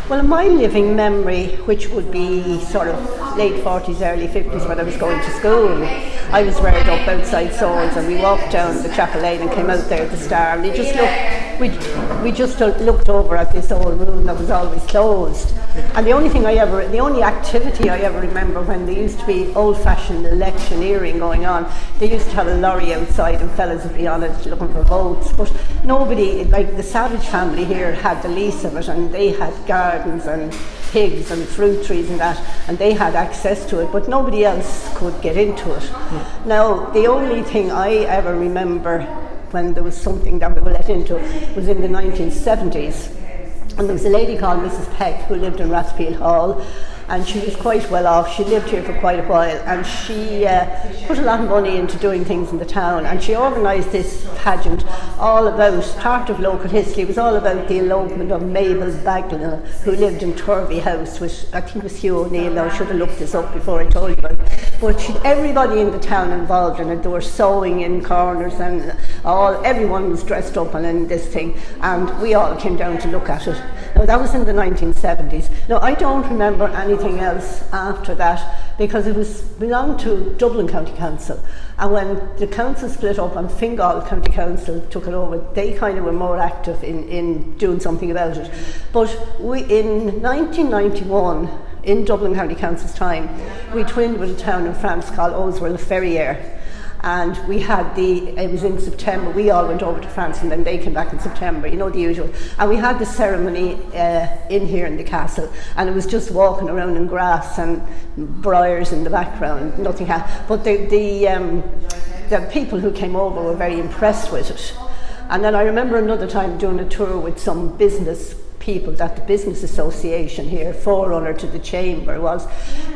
Well, in my living memory, which would be sort of late 40s, early 50s when I was going to school, I was reared up outside Swords, and we walked down the Chapel Lane and came out there at the Star, and we just looked over at this old room that was always closed. And the only activity I ever remember, when there used to be old-fashioned electioneering going on, they used to have a lorry outside and fellas would be on it looking for votes. But nobody, like the Savage family here, had the lease of it, and they had gardens and pigs and fruit trees and that, and they had access to it, but nobody else could get into it. Now, the only thing I ever remember when there was something that we were let into was in the 1970s. And there was a lady called Mrs. Peck who lived in Rathfield Hall, and she was quite well off. She lived here for quite a while, and she put a lot of money into doing things in the town, and she organised this pageant all about, part of local history, it was all about the elopement of Mabel Bagnall, who lived in Turvey House, which I think was Hugh O'Neill. Now I should have looked this up before I told you about it. But everybody in the town involved in it. They were sewing in corners, and everyone was dressed up and in this thing, and we all came down to look at it. Now that was in the 1970s. Now I don't remember anything else after that, because it belonged to Dublin County Council, and when the council split up and Fingal County Council took it over, they kind of were more active in doing something about it. But in 1991, in Dublin County Council's time, we twinned with a town in France called Oswald-le-Ferrière. And it was in September, we all went over to France, and then they came back in September, the usual. And we had the ceremony in here in the castle, and it was just walking around in grass and briars in the background, nothing happened. But the people who came over were very impressed with it. And then I remember another time doing a tour with some business people that the business association here, forerunner to the chamber,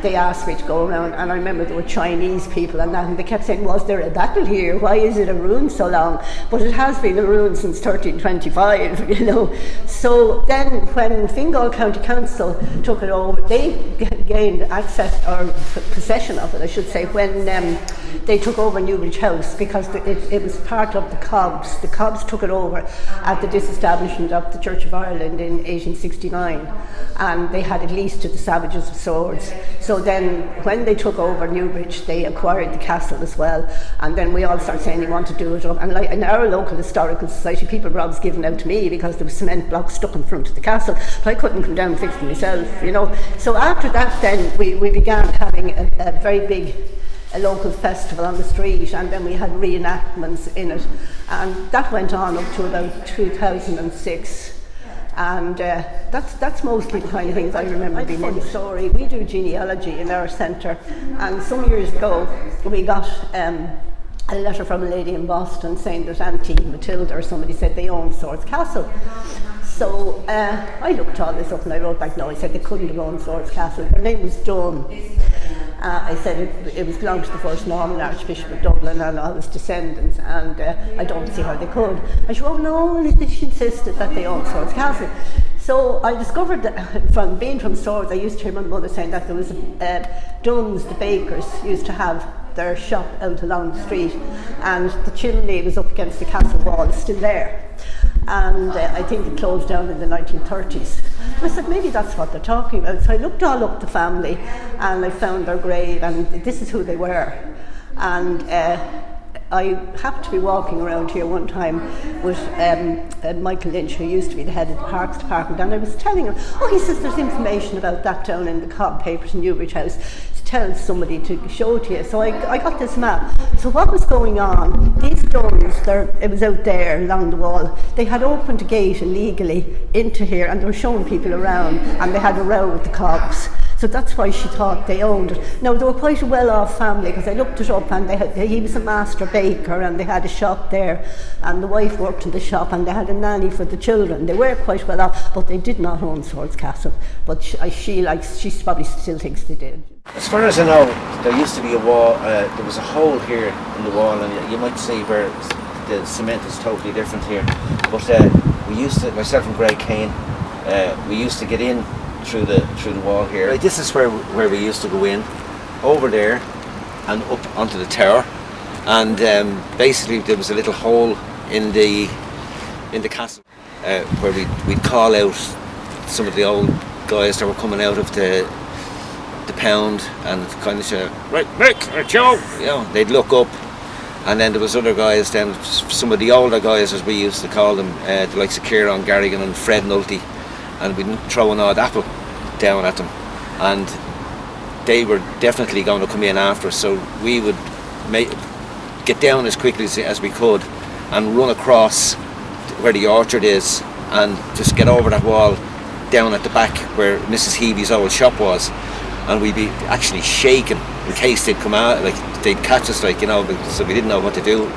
they asked me to go around, and I remember there were Chinese people and that, and they kept saying, was there a battle here? Why is it a ruin so long? But it has been a ruin since 1325, So then when Fingal County Council took it over, they gained access, or possession of it, I should say, when they took over Newbridge House, because it was part of the Cobbs. The Cobbs took it over at the disestablishment of the Church of Ireland in 1869, and they had it leased to the Savages of Swords. So then when they took over Newbridge, they acquired the castle as well, and then we all started saying they want to do it up. And like in our local historical society, people were always giving out to me because there was cement blocks stuck in front of the castle, but I couldn't come down and fix them myself, So after that then we began having a very big local festival on the street, and then we had reenactments in it, and that went on up to about 2006. And that's mostly the kind of things I remember being in the story. We do genealogy in our centre, and some years ago we got a letter from a lady in Boston saying that Auntie Matilda or somebody said they owned Swords Castle. So I looked all this up and I wrote back, no, I said they couldn't have owned Swords Castle. Their name was Dunn. I said it was belonged to the first Norman Archbishop of Dublin and all his descendants, and I don't see how they could. I said, oh no, she insisted that they owned Swords Castle. So I discovered that from being from Swords, I used to hear my mother saying that there was Dunn's, the bakers, used to have their shop out along the street, and the chimney was up against the castle wall, it's still there. And I think it closed down in the 1930s. I said, maybe that's what they're talking about. So I looked all up the family, and I found their grave, and this is who they were. And I happened to be walking around here one time with Michael Lynch, who used to be the head of the Parks Department, and I was telling him, he says there's information about that down in the Cobb papers in Newbridge House. Tell somebody to show it to you. So I got this map. So what was going on, these Dunns, it was out there along the wall, they had opened a gate illegally into here, and they were showing people around, and they had a row with the Cobbs. So that's why she thought they owned it. Now, they were quite a well-off family, because I looked it up, and he was a master baker, and they had a shop there, and the wife worked in the shop, and they had a nanny for the children. They were quite well-off, but they did not own Swords Castle. But she probably still thinks they did. As far as I know, there used to be a wall, there was a hole here in the wall, and you might see where the cement is totally different here. But we used to, myself and Greg Kane, we used to get in through the wall here. Right, this is where we used to go in, over there and up onto the tower, and basically there was a little hole in the castle where we'd call out some of the old guys that were coming out of the pound and kind of say, right, Mick, or Joe, you know, they'd look up. And then there was other guys, then some of the older guys, as we used to call them, the likes of Kieran Garrigan and Fred Nulty, and we'd throw an odd apple down at them, and they were definitely going to come in after us, so we would get down as quickly as we could and run across where the orchard is and just get over that wall down at the back where Mrs. Heavy's old shop was, and we'd be actually shaking in case they'd come out, like they'd catch us, like, you know, so we didn't know what to do.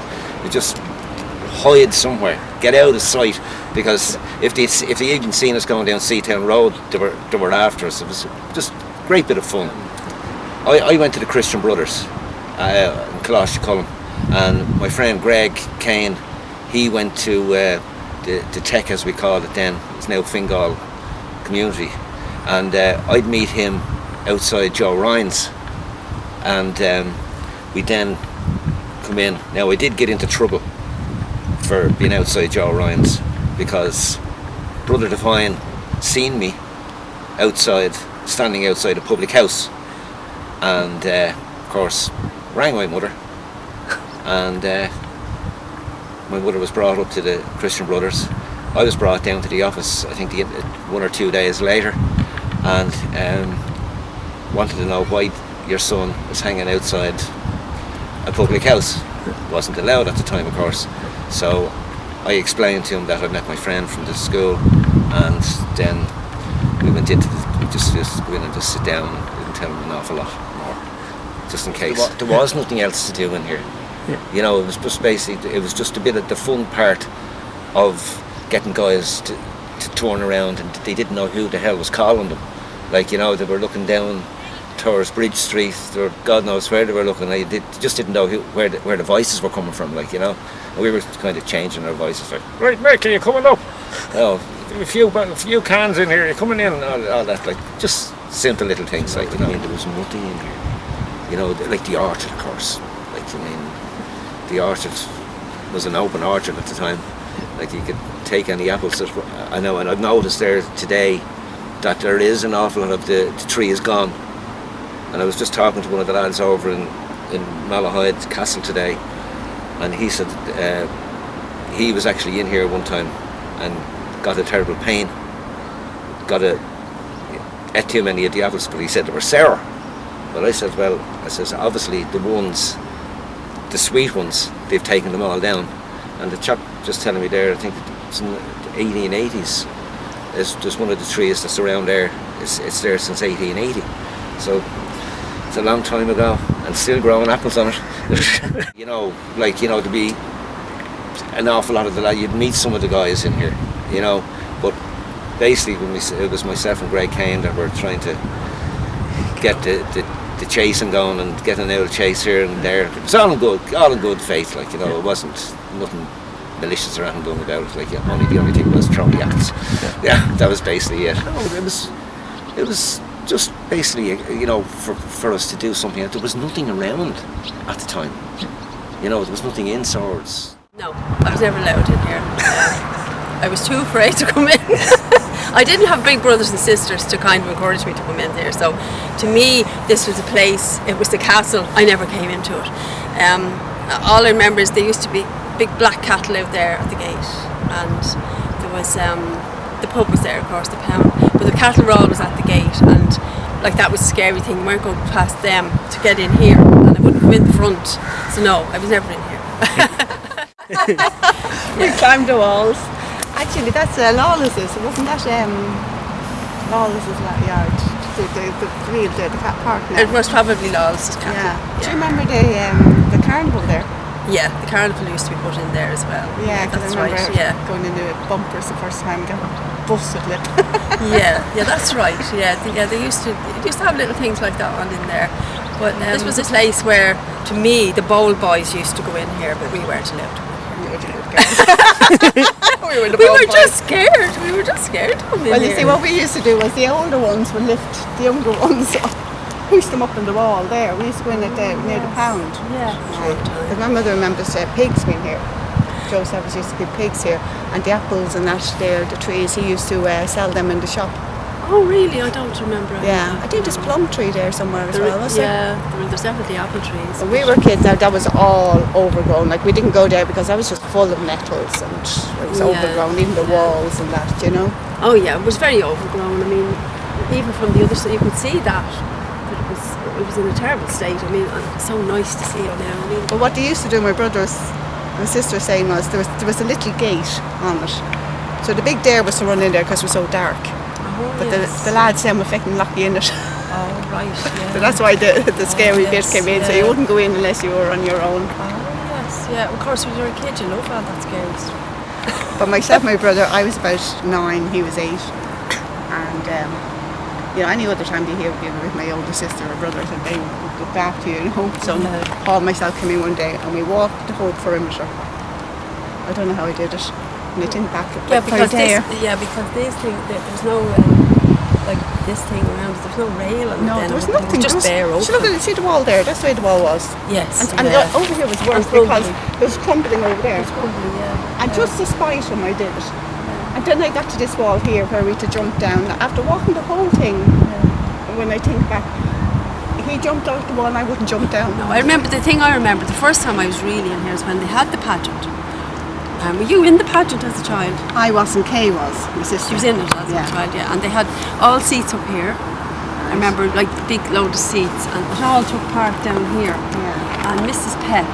We just hide somewhere, get out of sight, because if they even seen us going down Seatown Road, they were after us. It was just a great bit of fun. I went to the Christian Brothers in Colossaculum, and my friend Greg Kane, he went to the Tech, as we called it then. It's now Fingal Community, and I'd meet him outside Joe Ryan's, and we then come in. Now, I did get into trouble for being outside Joe Ryan's, because Brother Devine seen me standing outside a public house, and of course rang my mother, and my mother was brought up to the Christian Brothers. I was brought down to the office, I think 1 or 2 days later, and wanted to know why your son was hanging outside a public house. Wasn't allowed at the time, of course. So I explained to him that I met my friend from the school, and then we went into just go in and just sit down and didn't tell him an awful lot more, just in case. There was nothing else to do in here. Yeah. You know, it was just basically, it was just a bit of the fun part of getting guys to turn around, and they didn't know who the hell was calling them. Like, you know, they were looking down towards Bridge Street, or God knows where they were looking. They just didn't know where the voices were coming from, like, you know. And we were kind of changing our voices, like, right, Mick, are you coming up? Oh, a few cans in here, you're coming in, all that, like, just simple little things, like, you know. I mean, there was nothing in here, you know, like the orchard, of course. Like, I mean, the orchard was an open orchard at the time. Like, you could take any apples that I know, and I've noticed there today that there is an awful lot of the tree is gone. And I was just talking to one of the lads over in Malahide Castle today, and he said he was actually in here one time and got a terrible pain. Ate too many of the apples, but he said they were sour. But I said, well, obviously the sweet ones, they've taken them all down. And the chap just telling me there, I think it's in the 1880s, there's one of the trees that's around there, it's there since 1880. So it's a long time ago, and still growing apples on it. You know, like, you know, to be an awful lot of you'd meet some of the guys in here, you know, but basically it was myself and Greg Kane that were trying to get the chasing going and getting out of chase here and there. It was all in good faith, like, you know. It wasn't nothing malicious or anything done about it, like, yeah, the only thing was throwing the apples. Yeah, that was basically it. No, it was just basically, you know, for us to do something. There was nothing around at the time. You know, there was nothing in Swords. No, I was never allowed in here. I was too afraid to come in. I didn't have big brothers and sisters to kind of encourage me to come in there. So to me, this was a place, it was the castle. I never came into it. All I remember is there used to be big black cattle out there at the gate, and there was the pub was there, of course, the pound, but the cattle were always at the gate, and like that was a scary thing. You weren't going past them to get in here, and I wouldn't come in the front. So no, I was never in here. We climbed the walls. Actually, that's Lawless's. Wasn't that Lawless's yard? The cat park now. It was probably Lawless's cattle. Yeah. Do you remember the carnival there? Yeah, the carnival used to be put in there as well. Yeah, that's I remember right. Yeah, going into bumpers the first time, getting busted lip. yeah, that's right. Yeah, they used to have little things like that on in there. But this was a place where, to me, the bowl boys used to go in here, but we weren't allowed to. We were just scared. We were just scared to come in Well, here. you see, what we used to do was the older ones would lift the younger ones up, push them up on the wall there. We used to go in near the pound. Yeah. Because my mother remembers pigs being here. Joe Savage used to keep pigs here, and the apples and that there, the trees, he used to sell them in the shop. Oh, really? I don't remember. Yeah, I think there's plum tree there somewhere as well, was there? Yeah, there's definitely apple trees. When we were kids, now that was all overgrown. Like we didn't go there because that was just full of nettles and it was overgrown, even the walls and that, you know. Oh yeah, it was very overgrown. I mean, even from the other side, you could see that. But it was in a terrible state. I mean, it's so nice to see it now. I mean, But what they used to do, my sister was saying was there was a little gate on it. So the big dare was to run in there because it was so dark. But the lads then were fucking lock you in it. Oh, right, yeah. So that's why the scary bit came in. So you yeah. wouldn't go in unless you were on your own. Oh, yes, yeah. Of course, when you're a kid, you love all that scary stuff. But myself, my brother, I was about 9, he was 8. And, you know, any other time they hear me with my older sister or brothers and they would look after you, you know. So Paul and myself came in one day and we walked the whole perimeter. I don't know how I did it. And I think back at Because there. because this thing, there's no like this thing around. There's no rail on it. No, then. there was It nothing. just bare open. Look at it, see the wall there? That's the way the wall was. Yes. And over here was worse And because crumbling. there was crumbling over there. Probably, yeah. And just to spite him, I did it. And then I got to this wall here where we had to jump down. After walking the whole thing, when I think back, he jumped out the wall and I wouldn't jump down. No, I remember the first time I was really in here is when they had the pageant. Were you in the pageant as a child? I wasn't, Kay was, my sister. She was in it as a child, yeah. And they had all seats up here. I remember like the big load of seats, and it all took part down here. Yeah. And Mrs. Peck,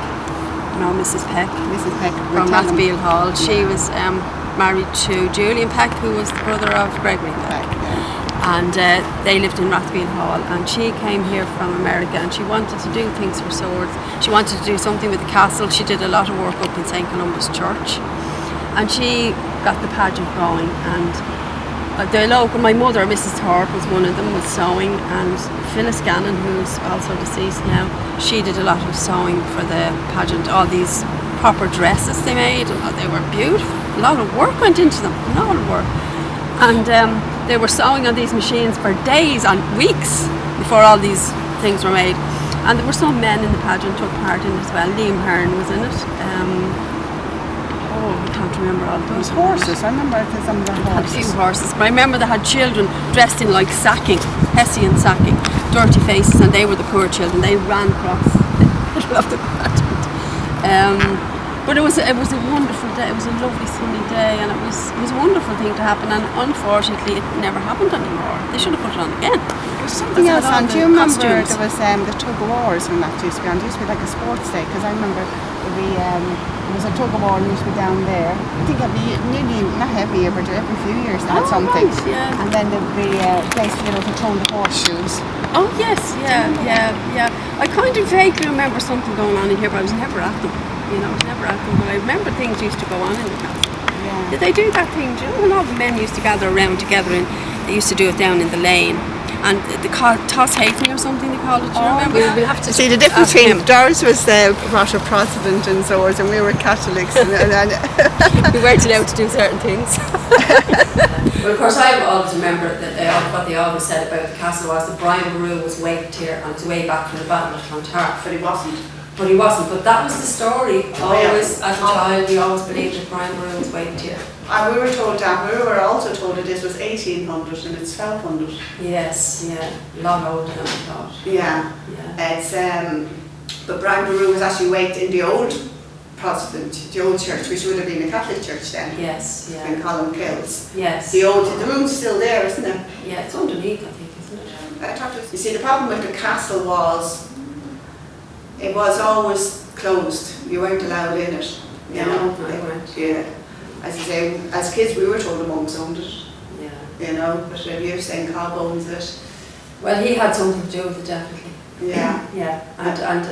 Mrs. Peck from from Rathfield Hall, she was married to Julian Peck, who was the brother of Gregory Peck. And they lived in Rathfield Hall, and she came here from America and she wanted to do things for swords. She wanted to do something with the castle. She did a lot of work up in St. Columba's Church, and she got the pageant going. And the local, my mother, Mrs. Thorpe, was one of them, was sewing, and Phyllis Gannon, who's also deceased now, she did a lot of sewing for the pageant. All these proper dresses they made, and they were beautiful. A lot of work went into them, a lot of work. And they were sewing on these machines for days and weeks before all these things were made. And there were some men in the pageant took part in it as well. Liam Hearn was in it. I can't remember all the There was people. horses, I remember some of the Had a few horses. horses, but I remember they had children dressed in like sacking, Hessian sacking, dirty faces, and they were the poor children. They ran across the middle of the pageant. But it was a wonderful day. It was a lovely sunny day, and it was a wonderful thing to happen. And unfortunately, it never happened anymore. They should have put it on again. There's something else on. Do you the remember costumes. there was the tug of wars when that used to be on? It used to be like a sports day, because I remember there was a tug of war used to be down there. I think nearly, not every year, but every few years they had something. Right, yeah. And then there'd be a place to get out to throw the horseshoes. Oh yes, yeah. I kind of vaguely remember something going on in here, but I was never at them. I was never at them, but I remember things used to go on in the castle. Yeah. Did they do that thing? Do you know when all the men used to gather around together, and they used to do it down in the lane? And the toss hating or something they called it. Do you remember? We'll have to See the difference ask between him. Doris was Protestant Protestant and swords, and we were Catholics, and We weren't allowed to do certain things. Well, of course, I always remember that what they always said about the castle was that Brian Boru was waked here on his way back from the Battle of Clontarf. But he wasn't. But he wasn't. But that was the story. Oh, yeah. Always, as a child, we always believed that Brian Boru was waked here. And we were told that. We were also told that this was 1800 and it's 1200. Yes, yeah. A lot older than I thought. Yeah. Yeah. It's but Brian Boru was actually waked in the old Protestant, the old church, which would have been a Catholic church then. Yes, In yeah. Column Kills. Yes. The room's still there, isn't it? Yeah, it's underneath, I think, isn't it? You see, the problem with the castle was it was always closed. You weren't allowed in it. You No, know. no, you weren't. Yeah. As you say, as kids we were told the monks owned it. Yeah. You know, but if you're saying Cobb owns it. Well, he had something to do with it, definitely. Yeah. Yeah, and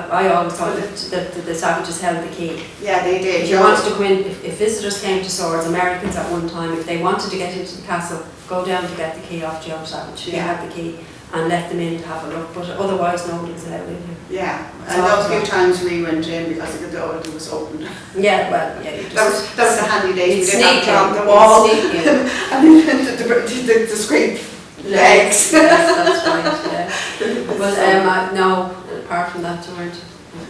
I always thought that the Savages held the key. Yeah, they did. If you wanted to go in, if visitors came to Swords, Americans at one time, if they wanted to get into the castle, go down to get the key off Joe Savage. He Yeah. had the key and let them in to have a look, but otherwise nobody was allowed in here. Yeah, So- and those few times we went in because the door was open. Yeah, well, yeah, you just... That was the handy days. You'd We didn't have sneak to on in, the you'd wall sneak in. and the scrape legs. Yes, that's right, yeah. But no, apart from that, there was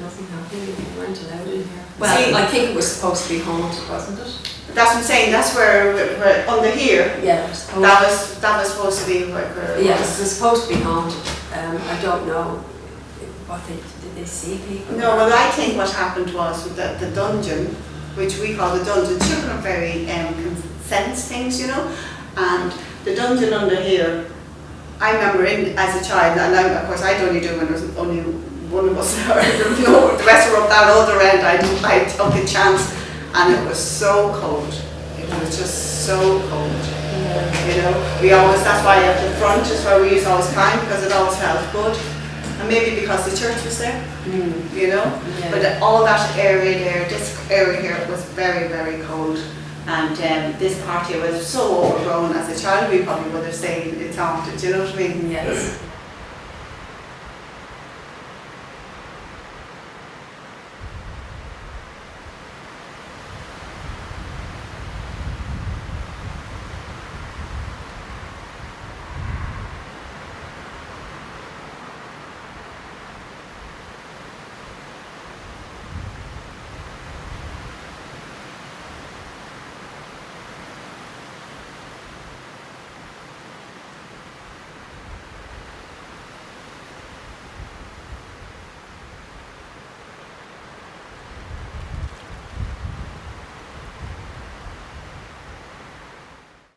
nothing happening. We weren't allowed in here. Well, See, I think it was supposed to be haunted, wasn't it? that's what I'm saying. That's where under here. Yeah, it was supposed That was supposed to be where it yes, was. it was supposed to be haunted. I don't know what did they see people? No, well, I think what happened was with the dungeon, which we call the dungeon. Children are very can sense things, you know, and the dungeon under here. I remember as a child, and of course I'd only do when there was only one of us. No, the rest were up that other end. I took a chance, and it was so cold. It was just so cold. You know, that's why at the front is where we used to always climb, because it always felt good. And maybe because the church was there, you know. Yeah. But all that area there, this area here, was very, very cold. And this part here was so overgrown. As a child, we probably would have said it's haunted. Do you know what I mean? Yes.